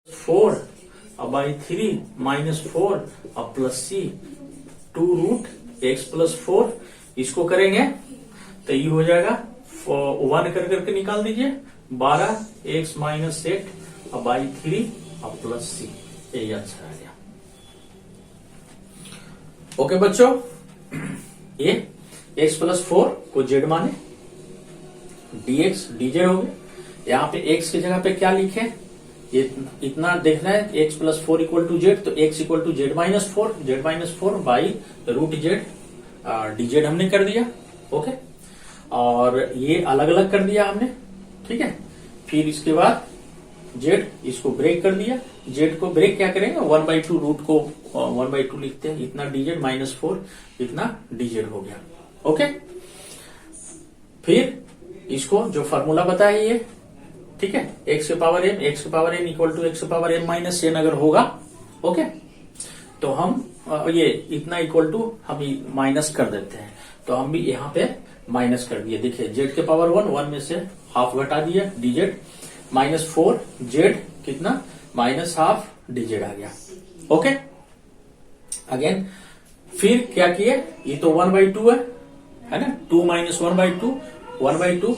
4 अब बाई 3 -4 अब प्लस सी 2√x + 4 इसको करेंगे तो ये हो जाएगा 1 कर करके निकाल दीजिए 12x - 8 अब बाई 3 अब प्लस सी, यही आंसर आ गया। ओके बच्चों, ये x + 4 को z माने, dx dz हो गया। यहाँ पे x की जगह पे क्या लिखे, ये इतना देखना है x + 4 = z, तो x = z - 4 by √z dz हमने कर दिया। ओके, और ये अलग अलग कर दिया हमने, ठीक है। फिर इसके बाद z इसको ब्रेक कर दिया, z को ब्रेक क्या करेंगे 1/2 रूट को 1/2 लिखते हैं, इतना dz -4 इतना dz हो गया। ओके, फिर इसको जो फॉर्मूला बताया ये, ठीक है, x के पावर m x के पावर n = x के पावर m - n अगर होगा, ओके, तो हम ये इतना इक्वल टू हम माइनस कर देते हैं, तो हम भी यहाँ पे माइनस कर दिए। देखिए z के पावर 1 में से हाफ घटा दिया dz -4 z कितना -½ dz आ गया। ओके, अगेन फिर क्या किए, ये तो 1/2 है ना, 2 - 1/2 1/2।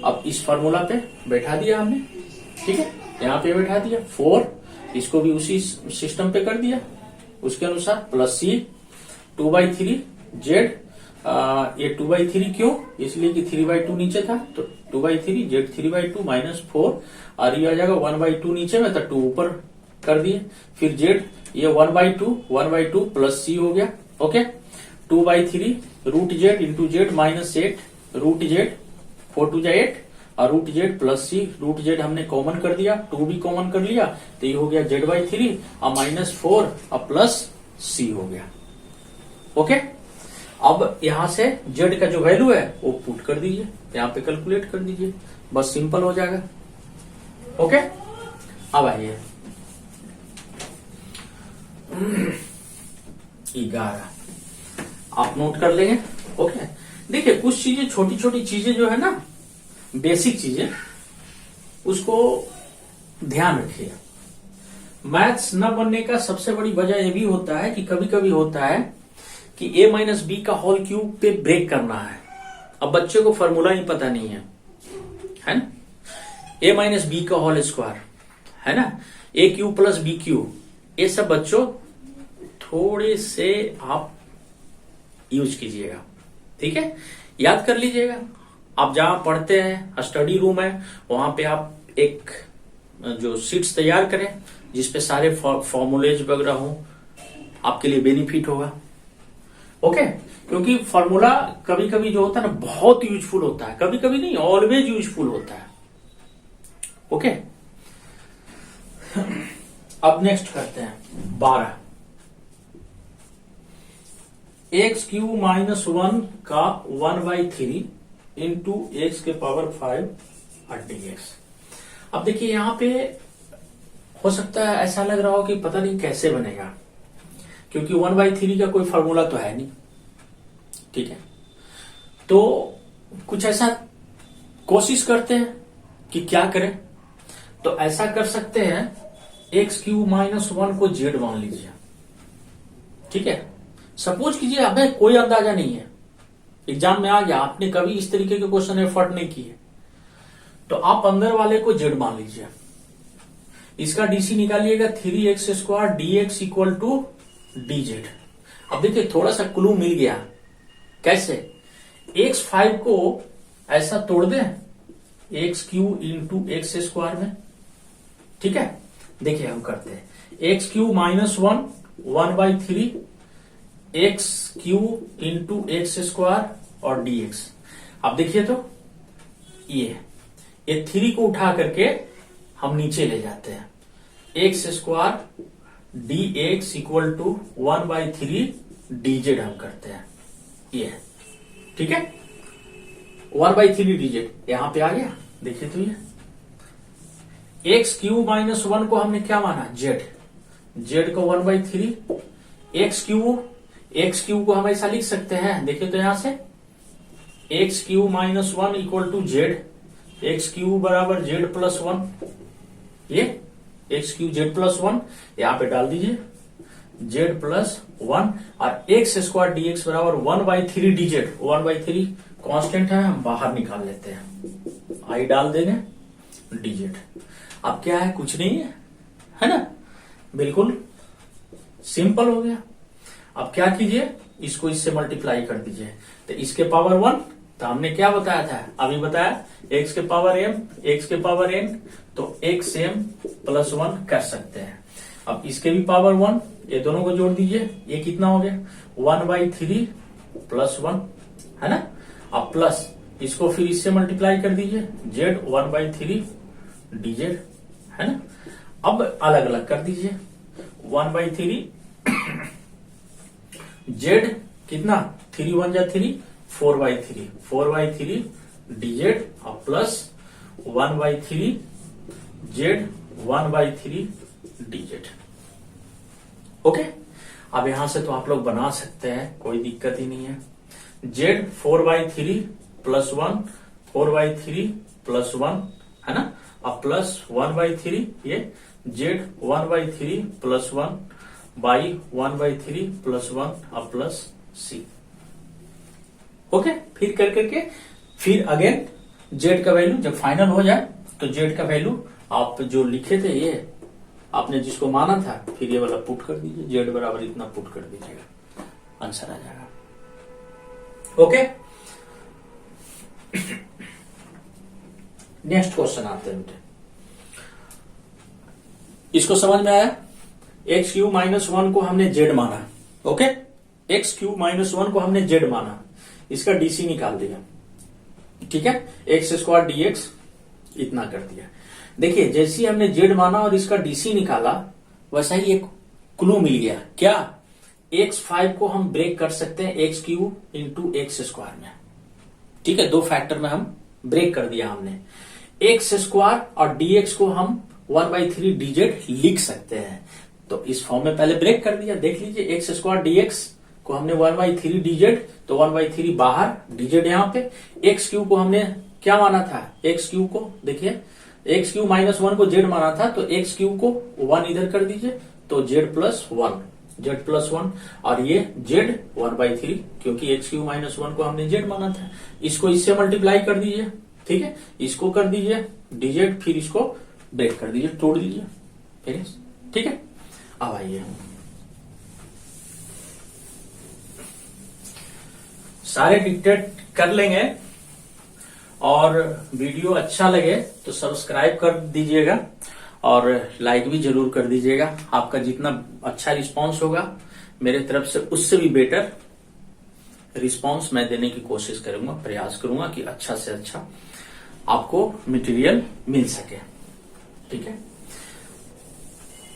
अब इस फॉर्मूला पे बैठा दिया हमने, ठीक है, यहाँ पे बैठा दिया 4, इसको भी उसी सिस्टम पे कर दिया उसके अनुसार, प्लस सी 2/3 z, ये 2/3 क्यों, इसलिए कि 3/2 नीचे था, तो 2/3 z 3/2 -4, और ये आ जाएगा 1/2 नीचे में, तो 2 ऊपर कर दिए। फिर z ये 1/2 प्लस सी हो गया। ओके, 2/3 √z × z -8 √z 4 2 8 और √z प्लस सी, √z हमने कॉमन कर दिया, 2 भी कॉमन कर लिया, तो ये हो गया z/3 और -4 और प्लस सी हो गया। ओके, अब यहां से z का जो वैल्यू है वो पुट कर दीजिए, यहां पे कैलकुलेट कर दीजिए, बस सिंपल हो जाएगा। ओके, अब आइए 11 आप नोट कर लेंगे। ओके, देखिए कुछ चीजें, छोटी छोटी चीजें जो है ना, बेसिक चीजें, उसको ध्यान रखिए। मैथ्स न बनने का सबसे बड़ी वजह यह भी होता है कि कभी कभी होता है कि a - b का होल क्यूब पे ब्रेक करना है। अब बच्चे को फॉर्मूला ही पता नहीं है ना, a - b का होल स्क्वायर है ना, a³ + b³, ये सब बच्चों थोड़े से आप यूज कीजिएगा, ठीक है, याद कर लीजिएगा। आप जहां पढ़ते हैं, स्टडी रूम है, वहां पे आप एक जो शीट्स तैयार करें जिसपे सारे फॉर्मूलेज वगैरह हो, आपके लिए बेनिफिट होगा। ओके, क्योंकि फॉर्मूला कभी कभी जो होता है ना बहुत यूजफुल होता है, कभी कभी नहीं, ऑलवेज यूजफुल होता है। ओके, अब नेक्स्ट करते हैं 12, x³ - 1 का 1/3 × x के पावर 5 dx। अब देखिए यहाँ पे हो सकता है ऐसा लग रहा हो कि पता नहीं कैसे बनेगा, क्योंकि 1/3 का कोई फॉर्मूला तो है नहीं, ठीक है। तो कुछ ऐसा कोशिश करते हैं कि क्या करें, तो ऐसा कर सकते हैं x³ - 1 को z मान लीजिए, ठीक है। सपोज कीजिए हमें कोई अंदाजा नहीं है, एग्जाम में आ गया, आपने कभी इस तरीके के क्वेश्चन एफर्ट नहीं किए, तो आप अंदर वाले को z मान लीजिए, इसका डीसी निकालिएगा 3x² dx = dz। अब देखिए थोड़ा सा क्लू मिल गया, कैसे, x5 को ऐसा तोड़ दें x³ × x² में, ठीक है। देखिए हम करते हैं x³ - 1 1/3 x³ × x² और dx। अब देखिए तो ये 3 को उठा करके हम नीचे ले जाते हैं, x² dx = 1/3 dz हम करते हैं, ये ठीक है, 1/3 dz यहां पे आ गया। देखिए तो ये x³ - 1 को हमने क्या माना, z को 1/3, x³ को हम ऐसा लिख सकते हैं, देखिए तो यहां से x³ - 1 = z, x³ = z + 1, ये एक्स क्यू जेड प्लस 1 यहाँ पे डाल दीजिए जेड प्लस 1 और एक्स स्क्वायर डीएक्स बराबर 1/3 डीजेड 1/3 कांस्टेंट है, हम बाहर निकाल लेते हैं, आई डाल देंगे डीजेड। अब क्या है, कुछ नहीं है ना, बिल्कुल सिंपल हो गया। अब क्या कीजिए, इसको इससे मल्टीप्लाई कर दीजिए, तो इसके पावर 1, तो हमने क्या बताया था, अभी बताया एक्स के पावर m एक्स के पावर n, तो एक्स m प्लस 1 कर सकते हैं। अब इसके भी पावर 1, ये दोनों को जोड़ दीजिए, ये कितना हो गया 1/3 प्लस 1 है ना। अब प्लस इसको फिर इससे मल्टीप्लाई कर दीजिए, जेड 1/3 डीजेड है ना। अब अलग अलग कर दीजिए 1/3 जेड कितना 3 1 जा 3 4/3 डीजेड और प्लस 1/3 जेड 1/3 डीजेड। ओके, अब यहां से तो आप लोग बना सकते हैं, कोई दिक्कत ही नहीं है। जेड 4/3 प्लस 1 4/3 प्लस 1 है ना, अब प्लस 1/3 ये जेड 1/3 प्लस 1 बाई 1/3 प्लस 1 और प्लस सी। ओके, फिर कर करके फिर अगेन जेड का वैल्यू जब फाइनल हो जाए तो जेड का वैल्यू आप जो लिखे थे ये आपने जिसको माना था, फिर ये वाला पुट कर दीजिए, जेड बराबर इतना पुट कर दीजिएगा, आंसर आ जाएगा। ओके, नेक्स्ट क्वेश्चन आते हैं बेटे, इसको समझ में आया। एक्स क्यू माइनस 1 को हमने जेड माना, ओके, एक्स क्यू माइनस 1 को हमने जेड माना, इसका डीसी निकाल दिया, ठीक है, एक्स स्क्वायर डीएक्स इतना कर दिया। देखिए जैसे ही हमने जेड माना और इसका डीसी निकाला, वैसा ही एक क्लू मिल गया, क्या x5 को हम ब्रेक कर सकते हैं x Q into x square में, ठीक है, दो फैक्टर में हम ब्रेक कर दिया हमने। एक्स स्क्वायर और डीएक्स को हम 1/3 डीजेड लिख सकते हैं, तो इस फॉर्म में पहले ब्रेक कर दिया। देख लीजिए एक्स स्क्वायर डीएक्स को हमने 1/3 डीजेड, तो 1/3 बाहर, डीजेड यहाँ पे। एक्स क्यू को हमने क्या माना था, एक्स क्यू को देखिए एक्स क्यू माइनस 1 को जेड माना था, तो एक्स क्यू को 1 इधर कर दीजिए, तो जेड प्लस 1 जेड प्लस 1 और ये जेड 1/3, क्योंकि एक्स क्यू माइनस 1 को हमने जेड माना था। इसको इससे मल्टीप्लाई कर दीजिए, ठीक है, इसको कर दीजिए डीजेड, फिर इसको ब्रेक कर दीजिए, तोड़ दीजिए, फिर ठीक है। अब आइए सारे डिक्टेट कर लेंगे, और वीडियो अच्छा लगे तो सब्सक्राइब कर दीजिएगा और लाइक भी जरूर कर दीजिएगा। आपका जितना अच्छा रिस्पांस होगा मेरे तरफ से उससे भी बेटर रिस्पांस मैं देने की कोशिश करूंगा, प्रयास करूंगा कि अच्छा से अच्छा आपको मटेरियल मिल सके, ठीक है।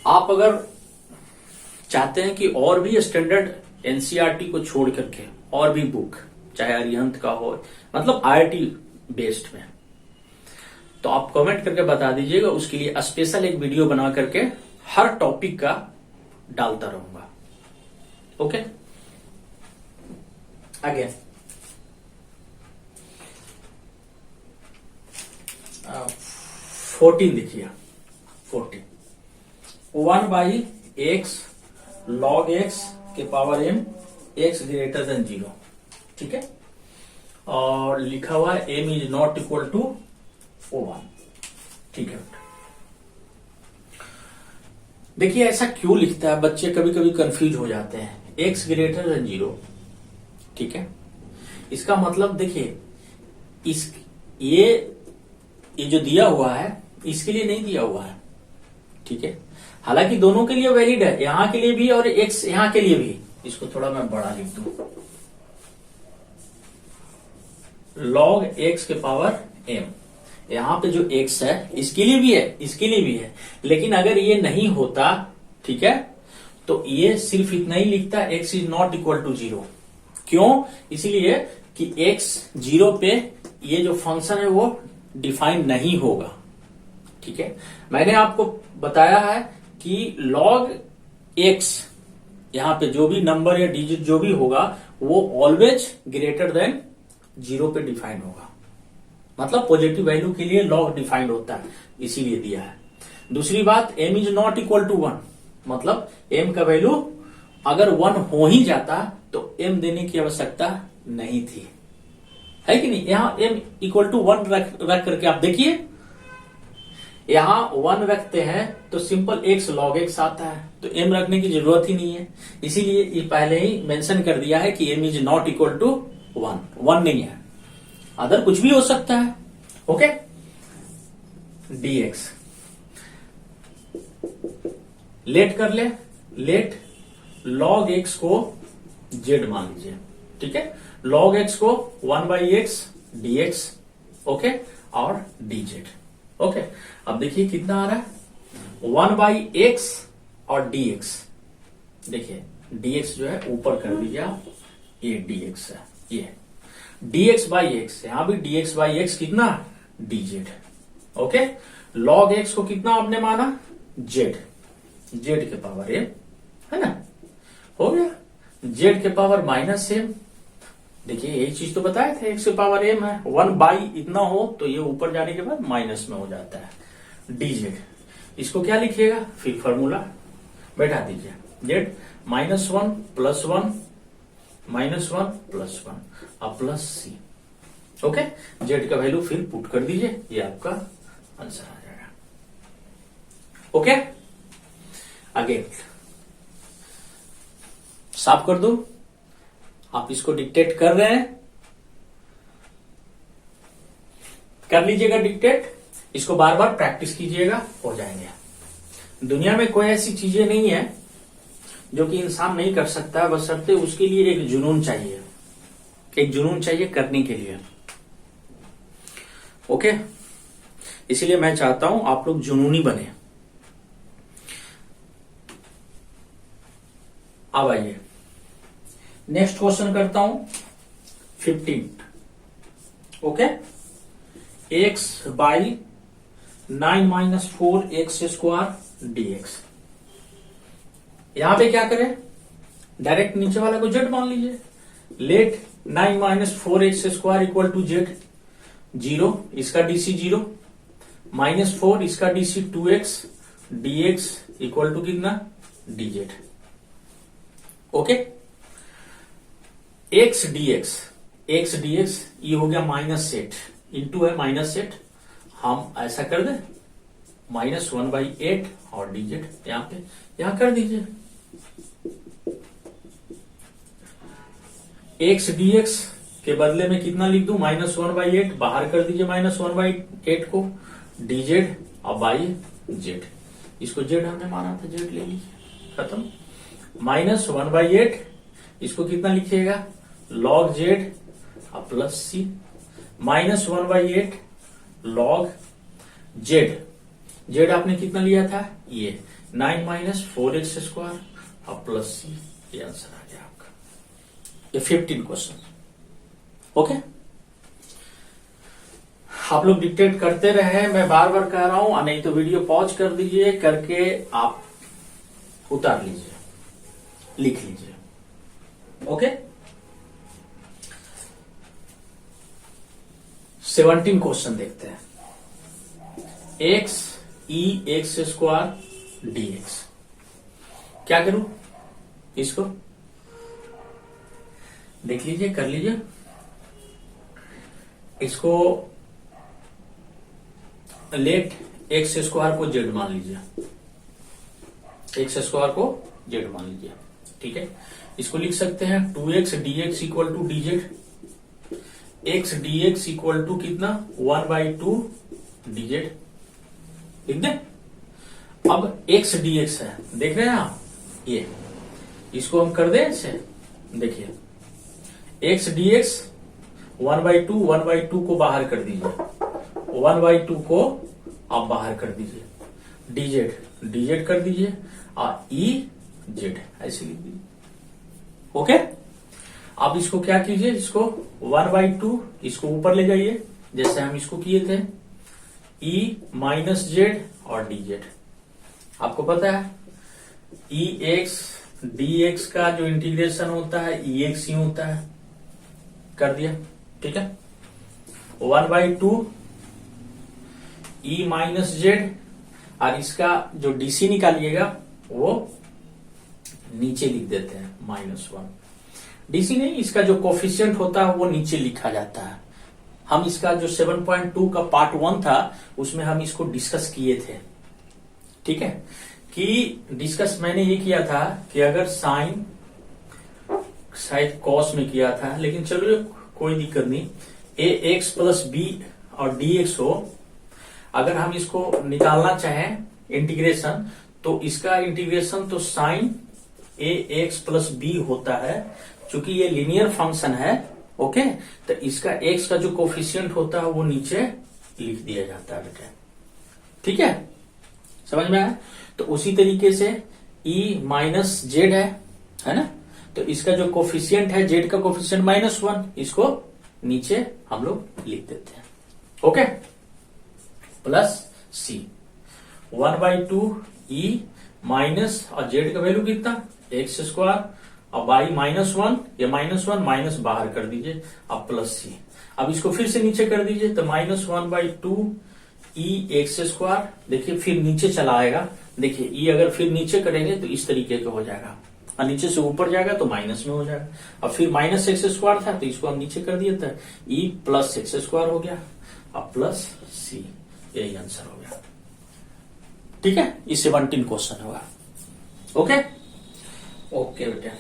आप अगर चाहते हैं कि और भी स्टैंडर्ड एनसीईआरटी को छोड़ करके और भी बुक, चाहे अरिहंत का हो, मतलब आईआईटी बेस्ड में, तो आप कमेंट करके बता दीजिएगा, उसके लिए स्पेशल एक वीडियो बना करके हर टॉपिक का डालता रहूंगा। ओके, अगेन 14 देखिए, 14 1/x log x के power m x greater than 0, ठीक है, और लिखा हुआ है m is not equal to 1, ठीक है। देखिए ऐसा क्यों लिखता है, बच्चे कभी कभी कंफ्यूज हो जाते हैं, x ग्रेटर देन 0, ठीक है। इसका मतलब देखिए इस ये जो दिया हुआ है इसके लिए नहीं दिया हुआ है, ठीक है, हालांकि दोनों के लिए वैलिड है, यहां के लिए भी और x यहां के लिए भी। इसको थोड़ा मैं बड़ा लिख दूं, log x के पावर m, यहां पे जो x है इसके लिए भी है, इसके लिए भी है, लेकिन अगर ये नहीं होता, ठीक है, तो ये सिर्फ इतना ही लिखता x is not equal to 0। क्यों, इसलिए कि x 0 पे ये जो फंक्शन है वो डिफाइन नहीं होगा, ठीक है। मैंने आपको बताया है कि log x यहां पे जो भी नंबर या डिजिट जो भी होगा वो ऑलवेज ग्रेटर देन 0 पे डिफाइन होगा, मतलब पॉजिटिव वैल्यू के लिए log डिफाइंड होता है, इसीलिए दिया है। दूसरी बात m is not equal to 1, मतलब m का वैल्यू अगर 1 हो ही जाता तो m देने की आवश्यकता नहीं थी, है कि नहीं। यहां m इक्वल टू 1 रख करके आप देखिए, यहां 1 रखते हैं तो सिंपल x log x आता है, तो m रखने की जरूरत ही नहीं है। इसीलिए ये पहले ही मेंशन कर दिया है कि m is not equal to 1 नहीं है, अदर कुछ भी हो सकता है। ओके, dx लेट कर ले, लेट log x को z मान लीजिए, ठीक है। log x को 1/x dx, ओके, और dz, ओके। अब देखिए कितना आ रहा है 1/x और dx, देखिए dx जो है ऊपर कर दीजिए आप, ये dx है, ये dx/x, यहां भी dx/x कितना dz, ओके। log x को कितना आपने माना z, z के पावर m, है ना, हो गया। z के पावर -m, देखिए यही चीज तो बताए थे, x के पावर m है, 1 इतना हो तो ये ऊपर जाने के बाद माइनस में हो जाता है, dz। इसको क्या लिखिएगा, फिर फॉर्मूला बैठा दीजिए, z -1 + 1 -1 + 1 अब प्लस c, ओके। z का वैल्यू फिर पुट कर दीजिए, ये आपका आंसर आ जाएगा, ओके। आगे साफ कर दो, आप इसको डिक्टेट कर रहे हैं, कर लीजिएगा डिक्टेट, इसको बार बार प्रैक्टिस कीजिएगा, हो जाएंगे। दुनिया में कोई ऐसी चीजें नहीं है जो कि इंसान नहीं कर सकता, बशर्ते उसके लिए एक जुनून चाहिए, एक जुनून चाहिए करने के लिए, ओके। इसीलिए मैं चाहता हूं आप लोग जुनूनी बने। अब आइए नेक्स्ट क्वेश्चन करता हूं 15, okay. x by 9 - 4x² dx, यहां पे क्या करें, डायरेक्ट नीचे वाला को z मान लीजिए, late 9 - 4x² equal to z, 0 इसका dc 0, -4 इसका dc 2x dx equal to कितना dz, ओके। x dx ये हो गया -8 इंटू है -8, हम ऐसा कर दें -1/8 और dz यहां कर दीजिए। x dx के बदले में कितना लिख दूं, -1/8, बाहर कर दीजिए -1/8 को, dz और बाई z, इसको z हमने माना था, z ले लीजिए, खत्म। -1/8 इसको कितना लिखिएगा log z और प्लस c, -1/8 log z आपने कितना लिया था, ये 9 - 4x² और प्लस c, ये आंसर आ गया आपका, ये 15 क्वेश्चन, ओके। आप लोग डिक्टेट करते रहे, मैं बार बार कह रहा हूं, नहीं तो वीडियो पॉज कर दीजिए, करके आप उतार लीजिए, लिख लीजिए, ओके। 17 क्वेश्चन देखते हैं, x e x² dx, क्या करूं, इसको देख लीजिए, कर लीजिए, इसको लेट x² को z मान लीजिए, x² को z मान लीजिए, ठीक है। इसको लिख सकते हैं 2x dx equal to dz, x dx equal to कितना 1/2 dz, लिख दे। अब x dx है, देख रहे हैं आप, ये इसको हम कर दें ऐसे, देखिए x dx 1/2 को बाहर कर दीजिए, 1/2 को आप बाहर कर दीजिए, dz कर दीजिए और z ऐसे लिख दीजिए, ओके। आप इसको क्या कीजिए, इसको 1/2 इसको ऊपर ले जाइए, जैसे हम इसको किए थे, - z और dz। आपको पता है ex dx का जो इंटीग्रेशन होता है ex ही होता है, कर दिया, ठीक है। 1/2 e - z और इसका जो डीसी निकालिएगा वो नीचे लिख देते हैं -1। डीसी नहीं, इसका जो कोफिशिएंट होता है वो नीचे लिखा जाता है। हम इसका जो 7.2 का पार्ट 1 था उसमें हम इसको डिस्कस किए थे, ठीक है। कि डिस्कस मैंने ये किया था कि अगर साइन, शायद कॉस में किया था, लेकिन चलो कोई दिक्कत नहीं, ax प्लस बी और dx हो, अगर हम इसको निकालना चाहें इंटीग्रेशन, तो इसका इंटीग्रेशन तो साइन ax प्लस बी होता है, चूंकि ये लीनियर फंक्शन है, ओके। तो इसका x का जो कोफिशिएंट होता है वो नीचे लिख दिया जाता है बेटा, ठीक है, समझ में आया। तो उसी तरीके से e माइनस जेड है ना, तो इसका जो कोफिशिएंट है जेड का कोफिशिएंट -1, इसको नीचे हम लोग लिख देते हैं, okay. Plus c 1/2 e minus, और जेड का वैल्यू कितना x², और बाई -1, या -1 माइनस बाहर कर दीजिए, अब प्लस c। अब इसको फिर से नीचे कर दीजिए, तो -1/2 e(x²), देखिए फिर नीचे चला आएगा, देखिए e अगर फिर नीचे करेंगे तो इस तरीके का हो जाएगा, और नीचे से ऊपर जाएगा तो माइनस में हो जाएगा, और फिर -x² था तो इसको हम नीचे कर दिए, था e प्लस x² हो गया, अब प्लस c, यही आंसर हो गया, ठीक है। ये 17 क्वेश्चन होगा, ओके ओके बेटा।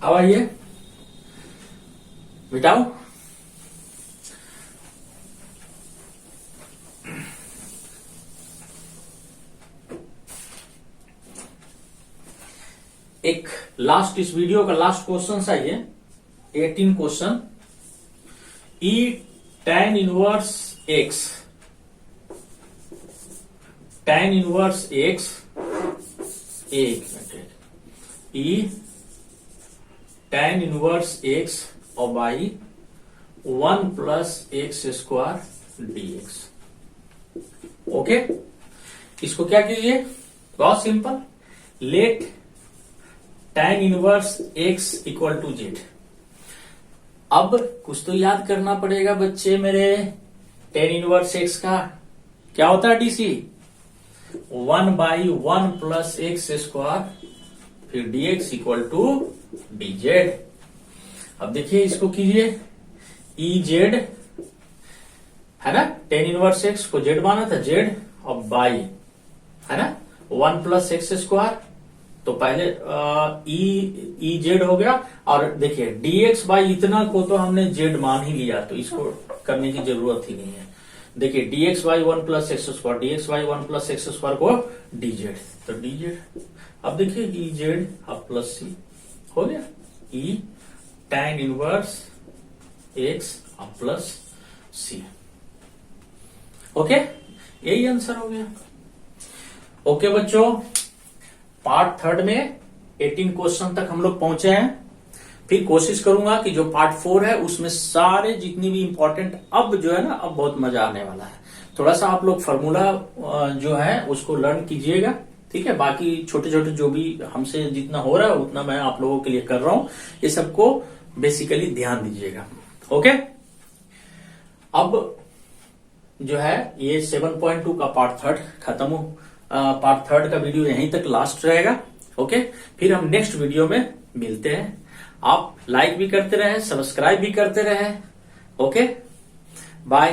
अब आइए मिटाओ, एक लास्ट, इस वीडियो का लास्ट क्वेश्चन है ये 18 question. e tan inverse x, tan inverse x, एक minute, e tan inverse x और by 1 plus x² dx, okay. इसको क्या कीजिए, बहुत simple, let tan inverse x equal to Z. अब कुछ तो याद करना पड़ेगा बच्चे मेरे, tan इनवर्स x का क्या होता है डीसी, 1/1 प्लस x², फिर dx इक्वल टू dz। अब देखिए इसको कीजिए, ez है ना, tan इनवर्स x को z माना था, z और बाई है ना 1 प्लस x², तो पहले ई जेड हो गया, और देखिए dx बाई इतना को तो हमने z मान ही लिया, तो इसको करने की जरूरत ही नहीं है। देखिए dx by 1 plus x², dx by 1 plus x² को dz, तो dz। अब देखिए ई जेड अब प्लस c हो गया, e tan इनवर्स x अब प्लस c, ओके, यही आंसर हो गया, ओके बच्चों। पार्ट 3 में 18 क्वेश्चन तक हम लोग पहुंचे हैं, फिर कोशिश करूंगा कि जो पार्ट 4 है उसमें सारे जितनी भी इंपॉर्टेंट, अब जो है ना, अब बहुत मजा आने वाला है। थोड़ा सा आप लोग फॉर्मूला जो है उसको लर्न कीजिएगा, ठीक है। बाकी छोटे छोटे जो भी हमसे जितना हो रहा है उतना मैं आप लोगों के लिए कर रहा हूं, ये सबको बेसिकली ध्यान दीजिएगा, ओके। अब जो है ये 7.2 का पार्ट 3 खत्म हो, पार्ट 3 का वीडियो यहीं तक लास्ट रहेगा, ओके। फिर हम नेक्स्ट वीडियो में मिलते हैं। आप लाइक भी करते रहे, सब्सक्राइब भी करते रहे, ओके, बाय।